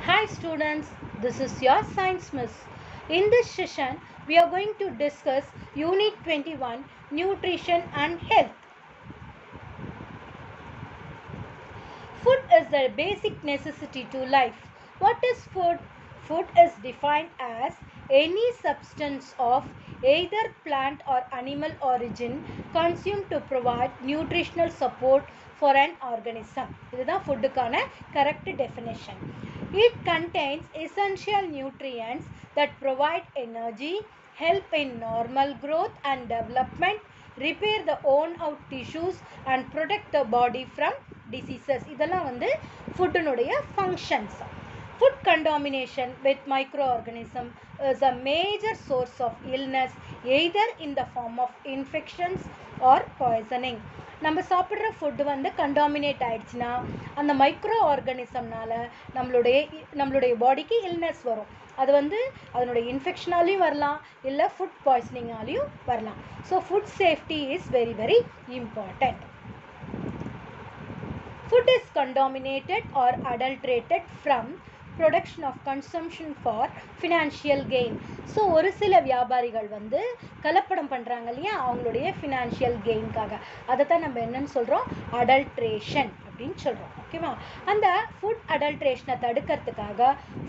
Hi students, this is your science miss. In this session, we are going to discuss Unit 21 Nutrition and Health. Food is the basic necessity to life. What is food? Food is defined as any substance of either plant or animal origin consumed to provide nutritional support for an organism. இதுதான் ஃபுட்டுக்கான correct definition. It contains essential nutrients that provide energy, help in normal growth and development, repair the worn out tissues and protect the body from diseases. இதெல்லாம் வந்து ஃபுட்டினுடைய functions. Food contamination with microorganism is a major source of illness either in the form of infections or poisoning. நம்ம சாப்பிட்ற food வந்து contaminate ஆயிடுச்சுன்னா அந்த micro ஆர்கானிசம்னால நம்மளுடைய பாடிக்கு illness வரும். அது வந்து அதனுடைய இன்ஃபெக்ஷனாலையும் வரலாம், இல்லை ஃபுட் பாய்சனிங்காலையும் வரலாம். So food safety is very very important. Food is contaminated or adulterated from production of consumption for financial gain. So ஒரு சில வியாபாரிகள் வந்து கலப்படம் பண்ணுறாங்க இல்லையா, அவங்களுடைய ஃபினான்ஷியல் கெயின்காக. அதை தான் நம்ம என்னன்னு சொல்கிறோம், அடல்ட்ரேஷன் அப்படின்னு சொல்கிறோம். ஓகேவா? அந்த ஃபுட் அடல்ட்ரேஷனை தடுக்கிறதுக்காக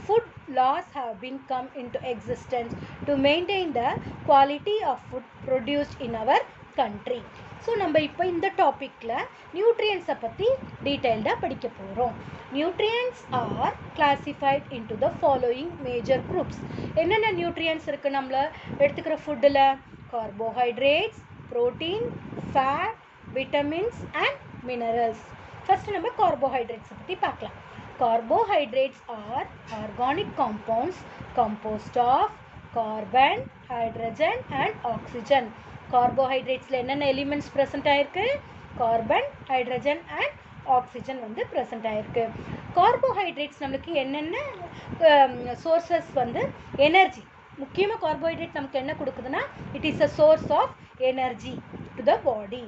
food laws have been come into existence to maintain the quality of food produced in our country. So நம்ம இப்போ இந்த டாப்பிக்கில் நியூட்ரியன்ஸை பற்றி டீட்டெயில்டாக படிக்க போகிறோம். Nutrients are classified into the following major groups. என்னென்ன நியூட்ரியன்ஸ் இருக்குது நம்மள எடுத்துக்கிற ஃபுட்டில்? Carbohydrates, protein, fat, vitamins and minerals. First நம்ம கார்போஹைட்ரேட்ஸை பற்றி பார்க்கலாம். Carbohydrates are organic compounds composed of carbon, hydrogen and oxygen. கார்போஹைட்ரேட்ஸில் என்னென்ன எலிமெண்ட்ஸ் ப்ரெசென்ட் ஆகிருக்கு? கார்பன், ஹைட்ரஜன் அண்ட் ஆக்சிஜன் வந்து ப்ரெசென்ட் ஆகிருக்கு. கார்போஹைட்ரேட்ஸ் நம்மளுக்கு என்னென்ன சோர்ஸஸ் வந்து எனர்ஜி, முக்கியமாக கார்போஹைட்ரேட் நமக்கு என்ன கொடுக்குதுன்னா it is a source of energy to the body.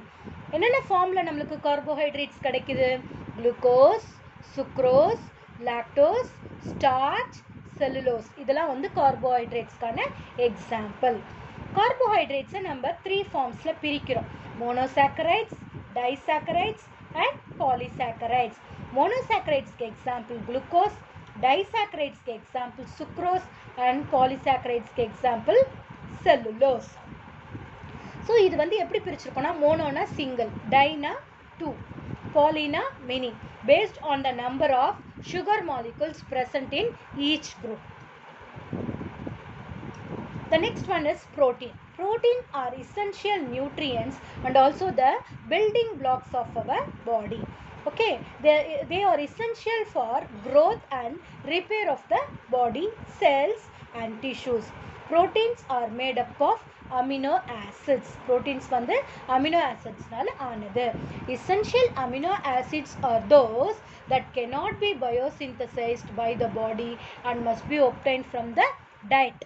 என்னென்ன ஃபார்மில் நம்மளுக்கு கார்போஹைட்ரேட்ஸ் கிடைக்குது? Glucose, sucrose, lactose, starch, cellulose. இதெல்லாம் வந்து கார்போஹைட்ரேட்ஸ்க்கான எக்ஸாம்பிள். கார்போஹைட்ரேட்ஸை நம்ம 3 ஃபார்ம்ஸில் பிரிக்கிறோம். Monosaccharides, disaccharides and polysaccharides. மோனோசாக்கரைட்ஸ்க்கு எக்ஸாம்பிள் குளுக்கோஸ், டைசாக்கரைட்ஸ்க்கு எக்ஸாம்பிள் சுக்ரோஸ் அண்ட் பாலிசாக்கரைட்ஸ்க்கு எக்ஸாம்பிள் செல்லுலோஸ். ஸோ இது வந்து எப்படி பிரிச்சிருக்கோம்னா, மோனோனா single, டைனா 2, polyna many, based on the number of sugar molecules present in each group. The next one is protein. Protein are essential nutrients and also the building blocks of our body. Okay, they are essential for growth and repair of the body cells and tissues. Proteins are made up of amino acids. Proteins வந்து amino acidsனால ஆனது. Essential amino acids are those that cannot be biosynthesized by the body and must be obtained from the diet.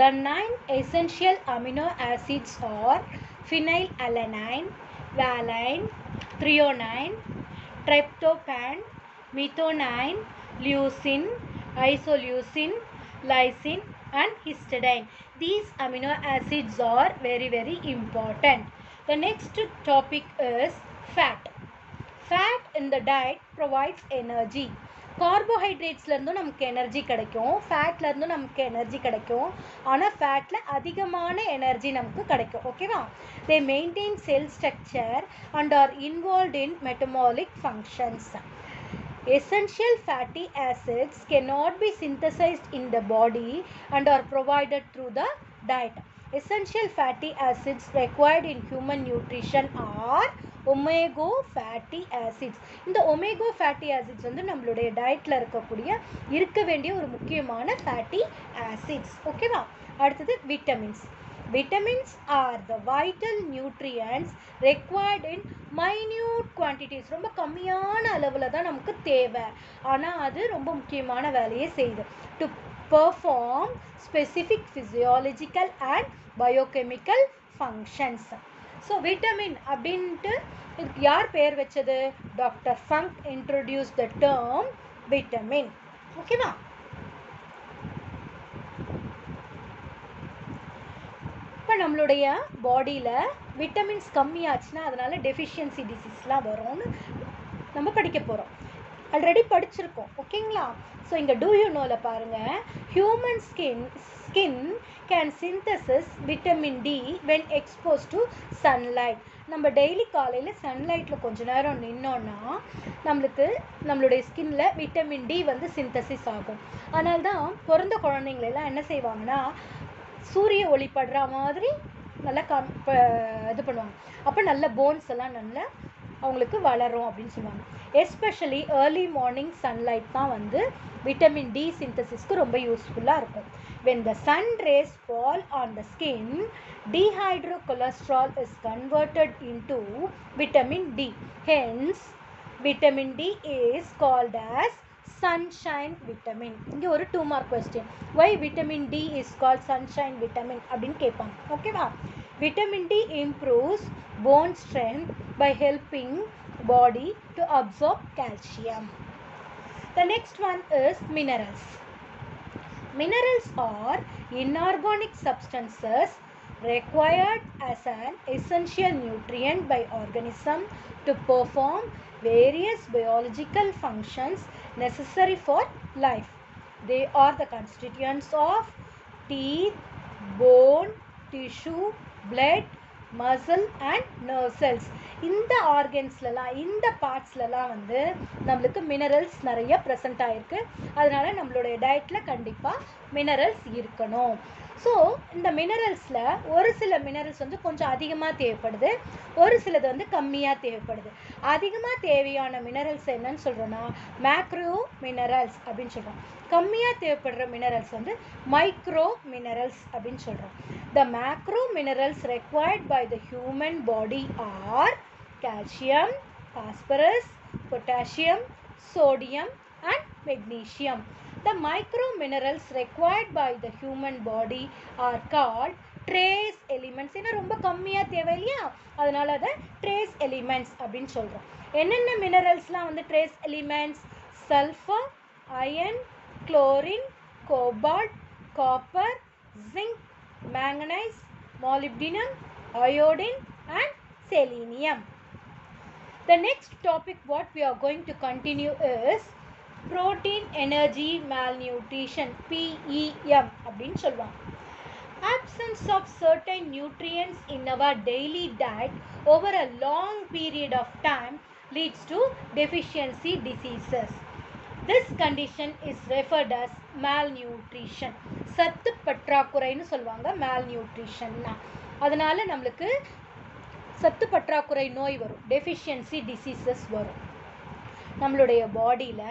The 9 essential amino acids are phenylalanine, valine, threonine, tryptophan, methionine, leucine, isoleucine, lysine and histidine. These amino acids are very very important. The next topic is fat. Fat in the diet provides energy. கார்போஹைட்ரேட்ஸ்லேருந்தும் நமக்கு energy கிடைக்கும், ஃபேட்லேருந்தும் நமக்கு energy கிடைக்கும். ஆனால் ஃபேட்டில் அதிகமான energy நமக்கு கிடைக்கும். ஓகேவா? They maintain cell structure and are involved in metabolic functions. Essential fatty acids cannot be synthesized in the body and are provided through the diet. Essential fatty acids required in human nutrition are omega fatty acids. இந்த omega fatty acids வந்து நம்மளுடைய டயட்டில் இருக்க வேண்டிய ஒரு முக்கியமான fatty acids. ஓகேவா? அடுத்தது vitamins. Vitamins are the vital nutrients required in minute quantities. ரொம்ப கம்மியான அளவில் தான் நமக்கு தேவை, ஆனால் அது ரொம்ப முக்கியமான வேலையை செய்யுது. To perform specific physiological and biochemical functions. So vitamin அப்படின்ட்டு யார் பேர் வச்சது? Doctor funk introduced the term vitamin. ஓகேவா? இப்போ நம்மளுடைய பாடியில் விட்டமின்ஸ் கம்மியாச்சுன்னா அதனால டெஃபிஷியன்சி டிசீஸ்லாம் வரும்னு நம்ம படிக்க போகிறோம். ஆல்ரெடி படிச்சிருக்கோம். ஓகேங்களா? ஸோ இங்கே டூ யூ நோவில் பாருங்கள், human skin can synthesis vitamin D when expose to sunlight. நம்ம டெய்லி காலையில் சன்லைட்டில் கொஞ்ச நேரம் நின்னோன்னா நம்மளுடைய ஸ்கின்ல விட்டமின் டி வந்து சிந்தசிஸ் ஆகும். அதனால தான் பிறந்த குழந்தைங்களெல்லாம் என்ன செய்வாங்கன்னா சூரிய ஒளி படுற மாதிரி நல்லா இது பண்ணுவாங்க. அப்போ நல்ல போன்ஸ் எல்லாம் நல்லா அவங்களுக்கு வளரும் அப்படின்னு சொல்லுவாங்க. எஸ்பெஷலி ஏர்லி மார்னிங் சன்லைட் தான் வந்து விட்டமின் டி சிந்தசிஸ்க்கு ரொம்ப யூஸ்ஃபுல்லாக இருக்கும். when the sun rays fall on the skin, dehydrocholesterol is converted into vitamin D. Hence, vitamin D is called as sunshine vitamin. இங்கே ஒரு 2 mark question. Why vitamin D is called sunshine vitamin அப்படின்னு கேட்பாங்க. ஓகேவா? Vitamin D improves bone strength by helping body to absorb calcium. The next one is minerals. Minerals are inorganic substances required as an essential nutrient by organism to perform various biological functions necessary for life. They are the constituents of teeth, bone, tissue, blood, muscle and nerve cells. இந்த ஆர்கன்ஸ்லாம் இந்த பார்ட்ஸ்லாம் வந்து நம்மளுக்கு minerals நிறைய present ஆகிருக்கு. அதனால நம்மளுடைய டயட்டில் கண்டிப்பாக மினரல்ஸ் இருக்கணும். ஸோ இந்த மினரல்ஸில் ஒரு சில மினரல்ஸ் வந்து கொஞ்சம் அதிகமாக தேவைப்படுது, ஒரு சிலது வந்து கம்மியாக தேவைப்படுது. அதிகமாக தேவையான மினரல்ஸ் என்னன்னு சொல்கிறோன்னா மேக்ரோ மினரல்ஸ் அப்படின்னு சொல்கிறோம். கம்மியாக தேவைப்படுற மினரல்ஸ் வந்து மைக்ரோ மினரல்ஸ் அப்படின்னு சொல்கிறோம். The macro minerals required by the human body are calcium, phosphorus, potassium, sodium and magnesium. The micro minerals required by the human body are called trace elements. ஏன்னா ரொம்ப கம்மியாக தேவை இல்லையா, அதனால அதை trace elements அப்படின்னு சொல்கிறோம். என்னென்ன மினரல்ஸ்லாம் வந்து trace elements? Sulfur, iron, chlorine, cobalt, copper, zinc, manganese, molybdenum, iodine and selenium. The next topic what we are going to continue is protein energy malnutrition, PEM அப்படின்னு சொல்லுவாங்க. Absence of certain nutrients in our daily diet over a long period of time leads to deficiency diseases. This condition is referred as malnutrition. சத்து பற்றாக்குறைன்னு சொல்லுவாங்க malnutritionனா. அதனால நம்மளுக்கு சத்து பற்றாக்குறை நோய் வரும், டெஃபிஷியன்சி டிசீசஸ் வரும். நம்மளுடைய பாடியில்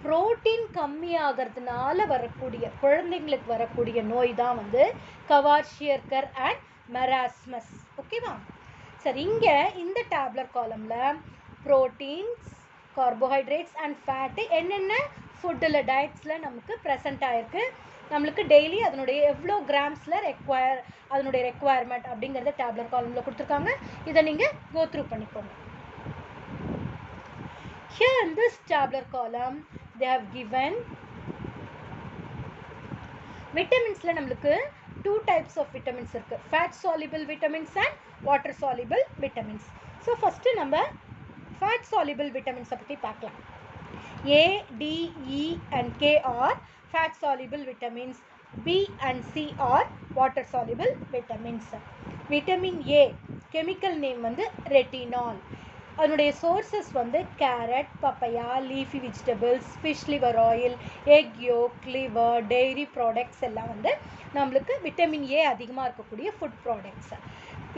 புரோட்டீன் கம்மியாகிறதுனால வரக்கூடிய குழந்தைங்களுக்கு வரக்கூடிய நோய் தான் வந்து கவாஷியர்கர் அண்ட் மெராஸ்மஸ். ஓகேவா? சரி, இங்கே இந்த டேப்லெட் காலமில் புரோட்டீன்ஸ், கார்போஹைட்ரேட்ஸ் அண்ட் ஃபேட்டு என்னென்ன ஃபுட்டில் டயட்ஸில் நமக்கு ப்ரெசென்ட் ஆகிருக்கு, நம்மளுக்கு டெய்லி அதனுடைய எவ்வளோ கிராம்ஸில் அதனுடைய ரெக்குவயர்மெண்ட் அப்படிங்கிறத டேப்லெட் காலமில் கொடுத்துருக்காங்க. இதை நீங்கள் கோ த்ரூ பண்ணிக்கோங்க. Here in this tabular column they have given vitaminsல நம்மளுக்கு 2 types of vitamins இருக்கு, fat soluble vitamins and water soluble vitamins. So first நம்ம fat soluble vitamins பத்தி பார்க்கலாம். A, D, E and K are fat soluble vitamins. B and C are water soluble vitamins. Vitamin A chemical name வந்து retinol. அதனுடைய sources வந்து carrot, papaya, leafy vegetables, fish liver oil, egg yolk, liver, dairy products எல்லாம் வந்து நம்மளுக்கு vitamin A அதிகமாக இருக்கக்கூடிய food products.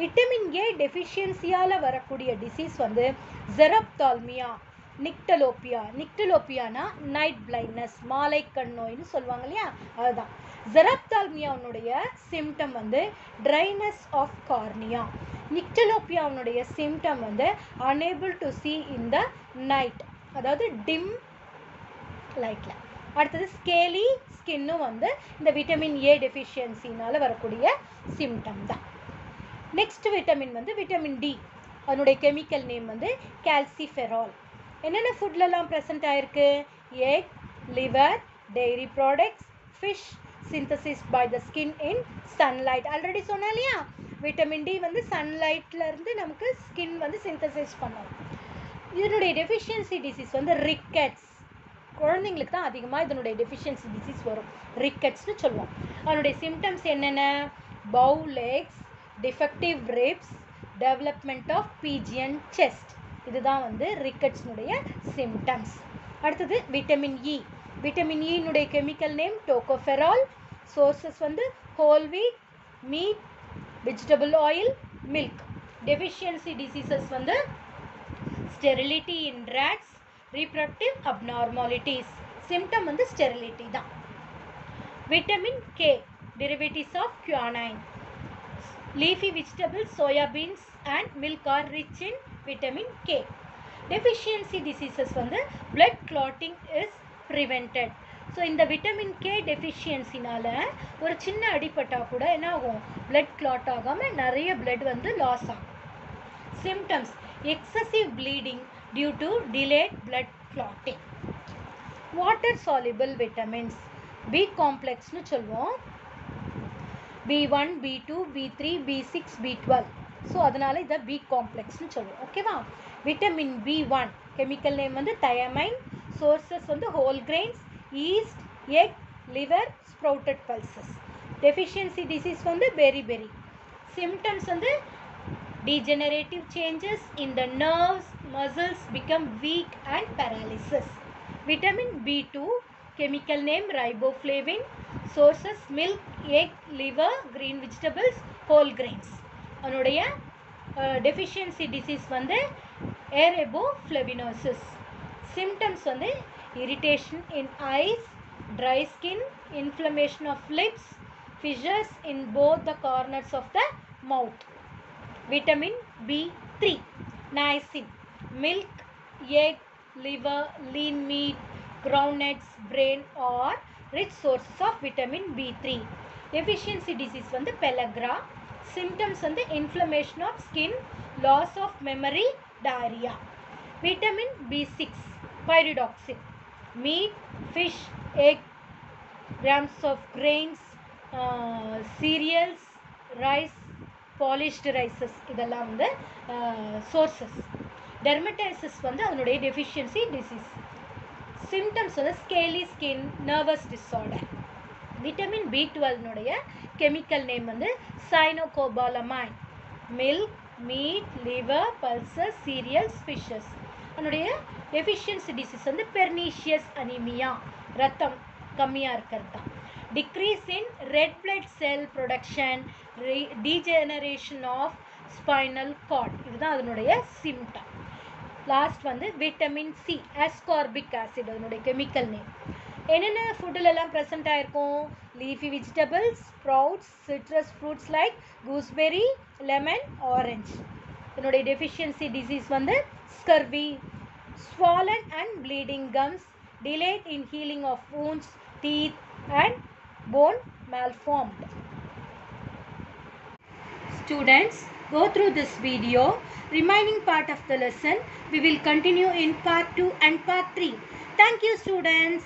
Vitamin A டெஃபிஷியன்சியால் வரக்கூடிய டிசீஸ் வந்து ஜெரப்தால்மியா, நிக்டலோப்பியானா நைட் பிளைண்ட்னஸ், மாலை கண் நோய்னு சொல்லுவாங்க இல்லையா, அதுதான். ஜெரப்தால்மியாவுடைய சிம்டம் வந்து ட்ரைனஸ் ஆஃப் கார்னியா. நிக்டலோப்பியாவுடைய சிம்டம் வந்து unable to see in the night, அதாவது டிம் லைட்டில். அடுத்தது ஸ்கேலி ஸ்கின்னும் வந்து இந்த விட்டமின் ஏ டெஃபிஷியன்சினால் வரக்கூடிய சிம்டம் தான். நெக்ஸ்ட் விட்டமின் வந்து விட்டமின் டி, அதனுடைய கெமிக்கல் நேம் வந்து கால்சிஃபெரால். என்னென்ன ஃபுட்லலாம் ப்ரெசென்ட் ஆகிருக்கு? Egg, liver, dairy products, fish synthesis by the skin in sunlight. Already சொன்னா இல்லையா விட்டமின் டி வந்து சன்லைட்ல இருந்து நமக்கு ஸ்கின் வந்து சிந்தசிஸ் பண்ணும். இதனுடைய டெஃபிஷியன்சி டிசீஸ் வந்து ரிக்கெட்ஸ். குழந்தைங்களுக்கு தான் அதிகமாக இதனுடைய டெஃபிஷியன்சி டிசீஸ் வரும், ரிக்கெட்ஸ்னு சொல்லுவோம். அதனுடைய சிம்டம்ஸ் என்னென்ன? Bow legs, defective ribs, development of pigeon chest. இதுதான் வந்து ரிக்கெட்ஸ்னுடைய சிம்டம்ஸ். அடுத்தது விட்டமின் இ. விட்டமின் இனுடைய கெமிக்கல் நேம் டோகோஃபெரால். சோர்சஸ் வந்து whole wheat, meat, vegetable oil, milk. Deficiency diseases வந்து sterility in rats, reproductive abnormalities. Symptom வந்து sterility தான். Vitamin K, derivatives of quinine. Leafy vegetables, soya beans and milk are rich in vitamin K. Deficiency diseases வந்து blood clotting is prevented. So இந்த vitamin K டெஃபிஷியன்சினால ஒரு சின்ன அடிப்பட்டா கூட என்ன ஆகும்? blood clot ஆகாமல் நிறைய blood வந்து லாஸ் ஆகும். Symptoms: excessive bleeding due to delayed blood clotting. Water soluble vitamins B complex னு சொல்வோம். B1, B2, B3, B6, B12. So அதனால இதை B complex னு சொல்வோம். ஓகேவா? விட்டமின் B1 கெமிக்கல் நேம் வந்து thiamine. சோர்சஸ் வந்து whole grains, yeast, egg, liver, sprouted pulses. Deficiency disease வந்து beriberi. Symptoms வந்து degenerative changes in the nerves, muscles become weak and paralysis. Vitamin B2 chemical name riboflavin. Sources milk, egg, liver, green vegetables, whole grains. அதனுடைய deficiency disease வந்து erythroflavinosis. Symptoms வந்து irritation in eyes, dry skin, inflammation of lips, fissures in both the corners of the mouth. Vitamin B3 niacin. Milk, egg, liver, lean meat, groundnuts, brain are rich sources of vitamin B3. Deficiency disease வந்து pellagra. Symptoms வந்து inflammation of skin, loss of memory, diarrhea. Vitamin B6 pyridoxine. Meat, fish, egg, grams of grains, cereals, rice, polished rices. இதெல்லாம் வந்து sources. Dermatitis வந்து அதனுடைய deficiency disease. Symptoms வந்து scaly skin, nervous disorder. Vitamin B12 னுடைய chemical name வந்து cyanocobalamin. Milk, meat, liver, pulses, cereals, fishes. அதனுடைய deficiency disease வந்து pernicious anemia. ரத்தம் கம்மியாக இருக்கிறது தான். Decrease in red blood cell production, degeneration of spinal cord. இதுதான் அதனுடைய symptom. லாஸ்ட் வந்து விட்டமின் சி, ascorbic acid அதனுடைய கெமிக்கல் நேம். என்னென்ன ஃபுட்டில் எல்லாம் ப்ரெசென்ட் ஆகிருக்கும்? Leafy vegetables, sprouts, citrus fruits like gooseberry, lemon, orange. இதனுடைய டெஃபிஷியன்சி டிசீஸ் வந்து scurvy, swollen and bleeding gums, delayed in healing of wounds, teeth and bone malformed. Students, go through this video. Remaining part of the lesson we will continue in part 2 and part 3. Thank you, students.